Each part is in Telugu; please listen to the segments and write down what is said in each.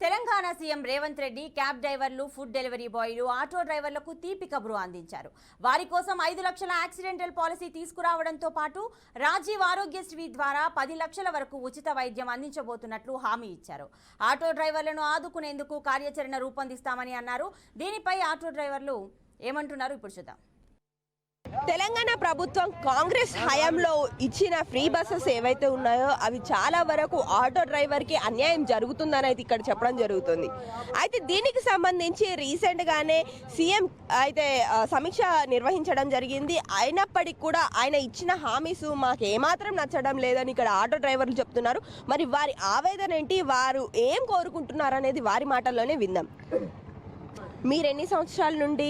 తెలంగాణ సీఎం రేవంత్ రెడ్డి క్యాబ్ డ్రైవర్లు, ఫుడ్ డెలివరీ బాయ్లు, ఆటో డ్రైవర్లకు తీపి కబురు అందించారు. వారి కోసం 5 లక్షల యాక్సిడెంటల్ పాలసీ తీసుకురావడంతో పాటు రాజీవ్ ఆరోగ్యశ్రీ ద్వారా 10 లక్షల వరకు ఉచిత వైద్యం అందించబోతున్నట్లు హామీ ఇచ్చారు. ఆటో డ్రైవర్లను ఆదుకునేందుకు కార్యాచరణ రూపొందిస్తామని అన్నారు. దీనిపై ఆటో డ్రైవర్లు ఏమంటున్నారు ఇప్పుడు చూద్దాం. తెలంగాణ ప్రభుత్వం కాంగ్రెస్ హయాంలో ఇచ్చిన ఫ్రీ బస్సెస్ ఏవైతే ఉన్నాయో అవి చాలా వరకు ఆటో డ్రైవర్కి అన్యాయం జరుగుతుందని అయితే ఇక్కడ చెప్పడం జరుగుతుంది. అయితే దీనికి సంబంధించి రీసెంట్గానే సీఎం అయితే సమీక్ష నిర్వహించడం జరిగింది. అయినప్పటికీ కూడా ఆయన ఇచ్చిన హామీస్ మాకు ఏమాత్రం నచ్చడం లేదని ఇక్కడ ఆటో డ్రైవర్లు చెప్తున్నారు. మరి వారి ఆవేదన ఏంటి, వారు ఏం కోరుకుంటున్నారు అనేది వారి మాటల్లోనే విందాం. మీరు ఎన్ని సంవత్సరాల నుండి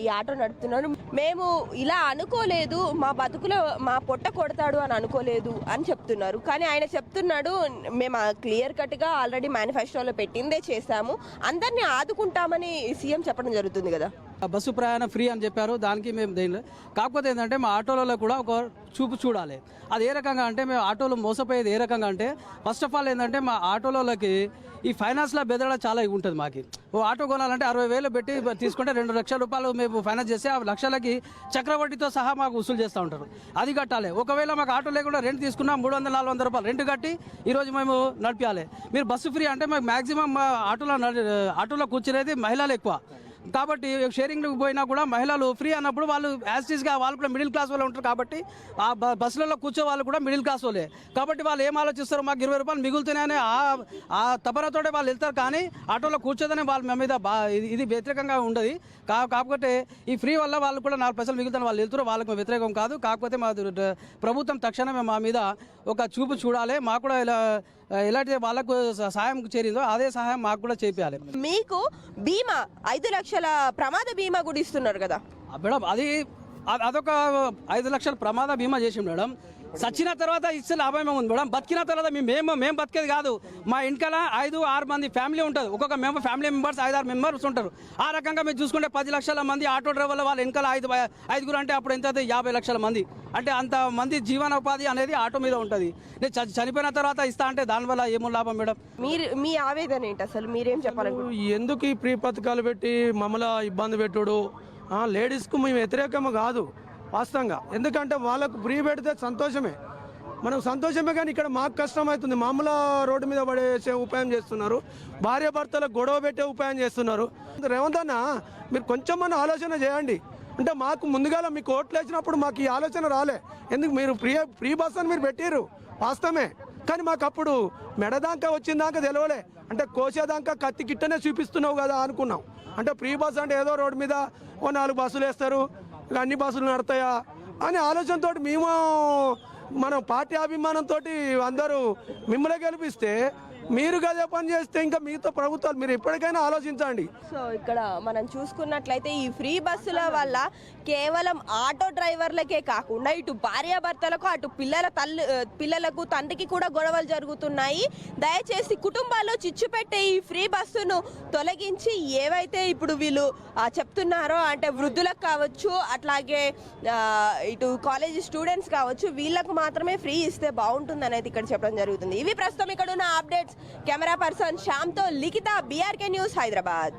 ఈ ఆటో నడుపుతున్నారు? మేము ఇలా అనుకోలేదు, మా బతుకులో మా పొట్ట కొడతాడు అని అనుకోలేదు అని చెప్తున్నారు. కానీ ఆయన చెప్తున్నాడు, మేము క్లియర్ కట్గా ఆల్రెడీ మేనిఫెస్టోలో పెట్టిందే చేశాము, అందరినీ ఆదుకుంటామని సీఎం చెప్పడం జరుగుతుంది కదా. బస్సు ప్రయాణం ఫ్రీ అని చెప్పారు. దానికి మేము దేని కాకపోతే ఏంటంటే మా ఆటోలలో కూడా ఒక చూపు చూడాలి. అది ఏ రకంగా అంటే మేము ఆటోలో మోసపోయేది ఏ రకంగా అంటే ఫస్ట్ ఆఫ్ ఆల్ ఏంటంటే మా ఆటోలకి ఈ ఫైనాన్స్లో బెదరడం చాలా ఉంటుంది. మాకు ఓ ఆటో కొనాలంటే 60,000 పెట్టి తీసుకుంటే 2 లక్షల రూపాయలు మేము ఫైనాన్స్ చేస్తే ఆ లక్షలకి చక్రవడ్డీతో సహా మాకు వసూలు చేస్తూ ఉంటారు. అది కట్టాలి. ఒకవేళ మాకు ఆటో లేకుండా రెంట్ తీసుకున్నా 300-400 రూపాయలు రెంట్ కట్టి ఈరోజు మేము నడిపించాలి. మీరు బస్సు ఫ్రీ అంటే మాకు మ్యాక్సిమం మా ఆటోలో కూర్చునేది మహిళలు ఎక్కువ కాబట్టి షేరింగ్ పోయినా కూడా మహిళలు ఫ్రీ అన్నప్పుడు వాళ్ళు యాస్టీస్గా వాళ్ళు కూడా మిడిల్ క్లాస్ వాళ్ళు ఉంటారు. కాబట్టి ఆ బస్సులలో కూర్చో వాళ్ళు కూడా మిడిల్ క్లాస్ వాళ్ళే కాబట్టి వాళ్ళు ఏం ఆలోచిస్తారు, మాకు 20 రూపాయలు మిగులుతున్నాయని ఆ తపనతోటే వాళ్ళు వెళ్తారు. కానీ ఆటోలో కూర్చోదని వాళ్ళ మీద ఇది వ్యతిరేకంగా ఉండదు. కాకపోతే ఈ ఫ్రీ వల్ల వాళ్ళు కూడా 4 పైసలు మిగులుతాను వాళ్ళు వెళ్తారు. వాళ్ళకు వ్యతిరేకం కాదు. కాకపోతే మా ప్రభుత్వం తక్షణమే మా మీద ఒక చూపు చూడాలి. మాకు కూడా ఎలాంటి వాళ్ళకు సహాయం చేరిందో అదే సహాయం మాకు కూడా చేయాలి. మీకు బీమా 5 లక్షల ప్రమాద బీమా కూడా ఇస్తున్నారు కదా మేడం. అదొక 5 లక్షల ప్రమాద బీమా చేసి మేడం. చచ్చిన తర్వాత ఇచ్చే లాభం ఉంది మేడం. బతికిన తర్వాత మేము బతికేది కాదు. మా ఇంటికల 5-6 మంది ఫ్యామిలీ ఉంటుంది. ఒక్కొక్క ఫ్యామిలీ మెంబర్స్ 5-6 మెంబర్స్ ఉంటారు. ఆ రకంగా మీరు చూసుకుంటే 10 లక్షల మంది ఆటో డ్రైవర్ల వాళ్ళ ఇంటికల 5 అంటే అప్పుడు ఎంత 50 లక్షల మంది అంటే అంత మంది జీవనోపాధి అనేది ఆటో మీద ఉంటుంది. నేను చనిపోయిన తర్వాత ఇస్తా అంటే దానివల్ల ఏమో లాభం మేడం? మీ ఆవేదన ఏంటి అసలు, మీరేం చెప్పాలి? ఎందుకు ఈ ప్రీ పథకాలు పెట్టి మమ్మల్ని ఇబ్బంది పెట్టుడు? లేడీస్కు మేము వ్యతిరేకము కాదు వాస్తవంగా. ఎందుకంటే వాళ్ళకు ఫ్రీ పెడితే సంతోషమే, మనకు సంతోషమే. కానీ ఇక్కడ మాకు కష్టం అవుతుంది. మామూలు రోడ్డు మీద పడేసే ఉపాయం చేస్తున్నారు, భార్య భర్తలకు గొడవ పెట్టే ఉపాయం చేస్తున్నారు. రేవంత్ అన్న మీరు కొంచెం మన ఆలోచన చేయండి. అంటే మాకు ముందుగాల మీకు ఓట్లు వేసినప్పుడు మాకు ఈ ఆలోచన రాలే. ఎందుకు మీరు ఫ్రీ బస్ అని మీరు పెట్టిర్రు వాస్తవమే. కానీ మాకు అప్పుడు మెడదాకా వచ్చిందాకా తెలియలే. అంటే కోసేదాకా కత్తి కిట్టనే చూపిస్తున్నావు కదా అనుకున్నాం. అంటే ఫ్రీ బస్ అంటే ఏదో రోడ్డు మీద ఓ 4 బస్సులు వేస్తారు, అన్ని బస్సులు నడతాయా అనే ఆలోచనతో మేము మనం పార్టీ అభిమానంతో అందరూ మిమ్మల్ని గెలిపిస్తే మీరు గదే పని చేస్తే ఇంకా మిగతా ప్రభుత్వాలు మీరు ఎప్పటికైనా ఆలోచించండి. సో ఇక్కడ మనం చూసుకున్నట్లయితే ఈ ఫ్రీ బస్సుల వల్ల కేవలం ఆటో డ్రైవర్లకే కాకుండా ఇటు భార్యాభర్తలకు అటు పిల్లలకు తండ్రికి కూడా గొడవలు జరుగుతున్నాయి. దయచేసి కుటుంబాల్లో చిచ్చు పెట్టే ఈ ఫ్రీ బస్సును తొలగించి ఏవైతే ఇప్పుడు వీళ్ళు చెప్తున్నారో అంటే వృద్ధులకు కావచ్చు, అట్లాగే ఇటు కాలేజీ స్టూడెంట్స్ కావచ్చు, వీళ్ళకు మాత్రమే ఫ్రీ ఇస్తే బాగుంటుంది అనేది ఇక్కడ చెప్పడం జరుగుతుంది. ఇవి ప్రస్తుతం ఇక్కడ ఉన్న అప్డేట్స్. కెమెరా పర్సన్ శ్యామ్తో లిఖిత, BRK న్యూస్, హైదరాబాద్.